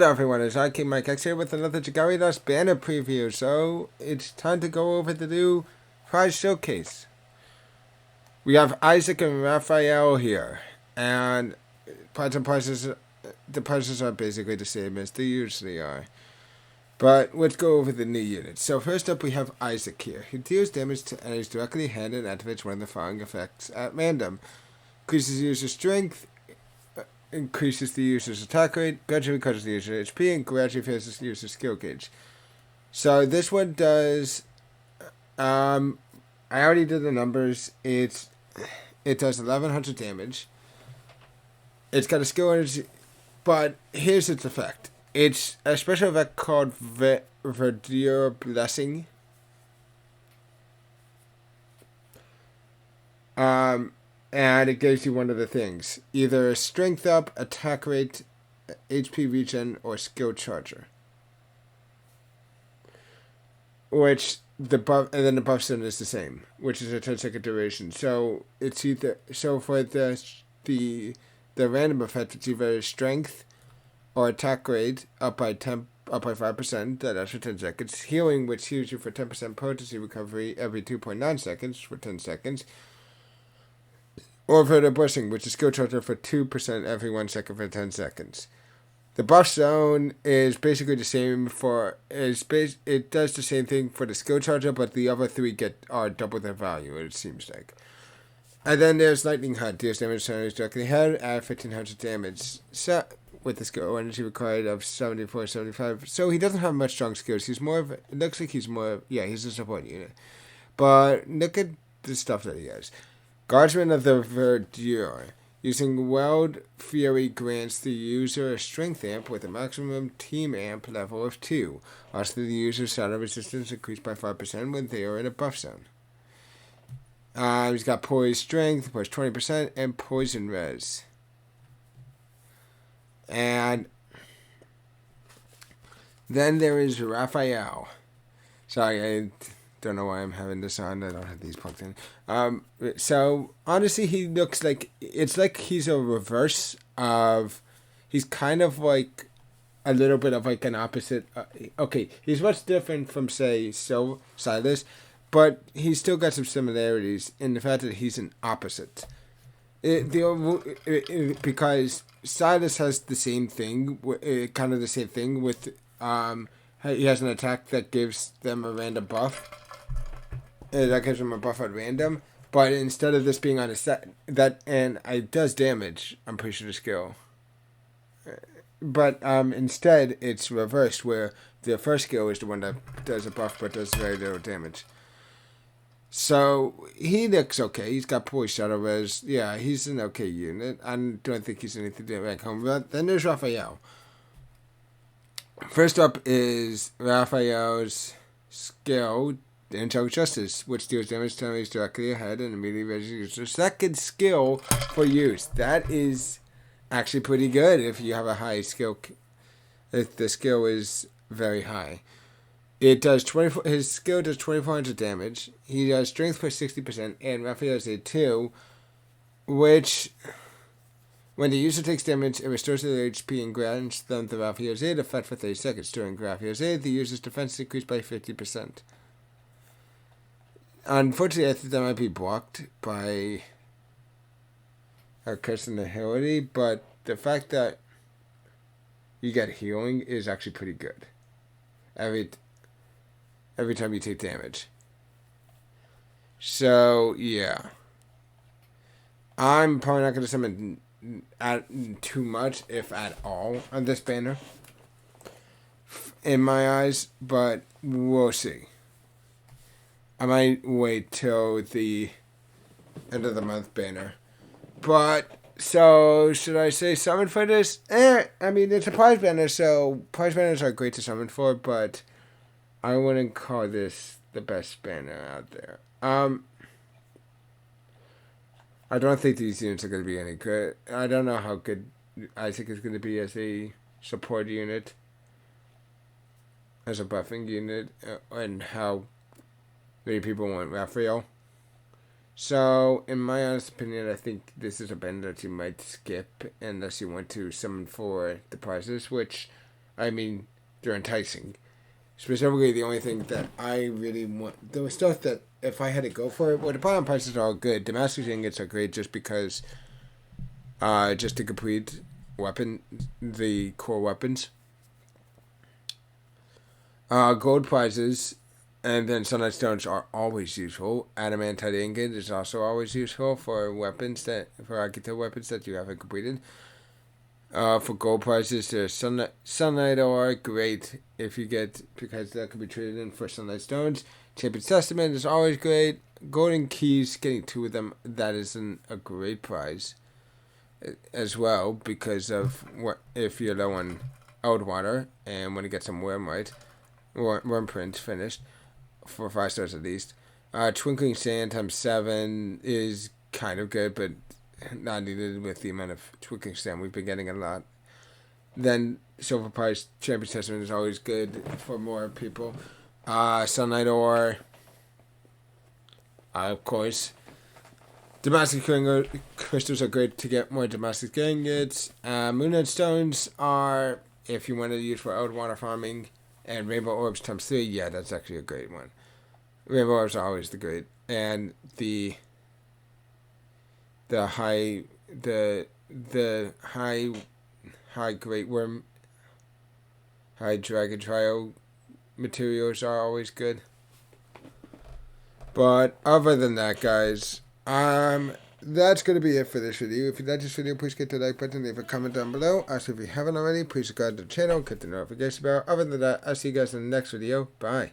Hello everyone, it's I King Mike X here with another Dragalia banner preview. So it's time to go over the new prize showcase. We have Isaac and Raphael here, and the prices are basically the same as they usually are. But let's go over the new units. So first up we have Isaac here. He deals damage to enemies directly ahead and activates one of the following effects at random. Increases user strength, increases the user's attack rate, gradually causes the user's HP, and gradually fills the user's skill gauge. So this one does. I already did the numbers. It does 1100 damage. It's got a skill energy, but here's its effect. It's a special effect called Verdure Blessing. And it gives you one of the things. Either strength up, attack rate, HP regen, or skill charger. Which the buff, and then the buff stone is the same, which is a 10-second duration. So it's either, so for the random effect, it's either strength or attack rate up by 5%, that's for 10 seconds. Healing, which heals you for 10% potency recovery every 2.9 seconds for 10 seconds. Or for the bursting, which is skill charger for 2% every 1 second for 10 seconds. The buff zone is basically the same it does the same thing for the skill charger, but the other three are double their value, it seems like. And then there's Lightning Hunt, deals damage to enemies directly ahead at 1500 damage. So with the skill energy required of 74-75. So he doesn't have much strong skills. He's more of it looks like he's he's a support unit. But look at the stuff that he has. Guardsman of the Verdure. Using Wild Fury grants the user a strength amp with a maximum team amp level of 2. Also, the user's shadow resistance increased by 5% when they are in a buff zone. He's got Poise Strength, plus 20%, and Poison Res. And then there is Raphael. Sorry, I don't know why I'm having this on. I don't have these plugged in. So honestly, he looks like it's like he's a reverse of. He's kind of like a little bit of like an opposite. Okay, he's much different from say Silas, but he's still got some similarities in the fact that he's an opposite. Because Silas has the same thing, kind of the same thing with. He has an attack that gives them a random buff. That gives him a buff at random, but instead of this being on a set, it does damage. I'm pretty sure the skill, but instead it's reversed where the first skill is the one that does a buff but does very little damage. So he looks okay. He's got Poise Shadow Res. Yeah, he's an okay unit. I don't think he's anything to write home about. Then there's Raphael. First up is Raphael's skill. Angelic Justice, which deals damage to enemies directly ahead and immediately registers your second skill for use. That is actually pretty good if you have a high skill. If the skill is very high, it does 24. His skill does 2400 damage. He does strength for 60%, and Raphael's a 2, which when the user takes damage, it restores their HP and grants them the Raphael's aid effect for 30 seconds. During Raphael's aid, the user's defense is increased by 50%. Unfortunately, I think that might be blocked by our custom ability, but the fact that you get healing is actually pretty good. Every time you take damage. So, yeah. I'm probably not going to summon too much, if at all, on this banner. In my eyes, but we'll see. I might wait till the end of the month banner. But, so, should I say summon for this? I mean, it's a prize banner, so prize banners are great to summon for, but I wouldn't call this the best banner out there. I don't think these units are going to be any good. I don't know how good Isaac is going to be as a support unit, as a buffing unit, and how many people want Raphael. So, in my honest opinion, I think this is a band that you might skip unless you want to summon for the prizes, which I mean, they're enticing. Specifically, the only thing that I really want, there was stuff that if I had to go for it, well, the bottom prices are all good. Damascus ingots are great just because, just to complete the core weapons. Gold prizes and then sunlight stones are always useful. Adamantite ingot is also always useful for weapons for Akita weapons that you haven't completed. For gold prizes, there's sunlight ore, great if you get, because that can be traded in for sunlight stones. Champion's Testament is always great. Golden keys, getting 2 of them, that isn't a great prize as well, because of what if you're low on old water and when you get some worm print finished for 5 stars at least. Twinkling Sand times 7 is kind of good, but not needed with the amount of twinkling sand we've been getting a lot. Then silver price Champion's Testament is always good for more people. Sunlight ore, of course. Damascus crystals are great to get more Damascus ingots. Moonlight stones are if you want to use for old water farming. And rainbow orbs times 3, yeah, that's actually a great one. Rainbow orbs are always the great, and the high great worm, high dragon trio materials are always good. But other than that, guys, that's going to be it for this video. If you like this video, please hit the like button, leave a comment down below. Also, if you haven't already, please subscribe to the channel, hit the notification bell. Other than that, I'll see you guys in the next video. Bye.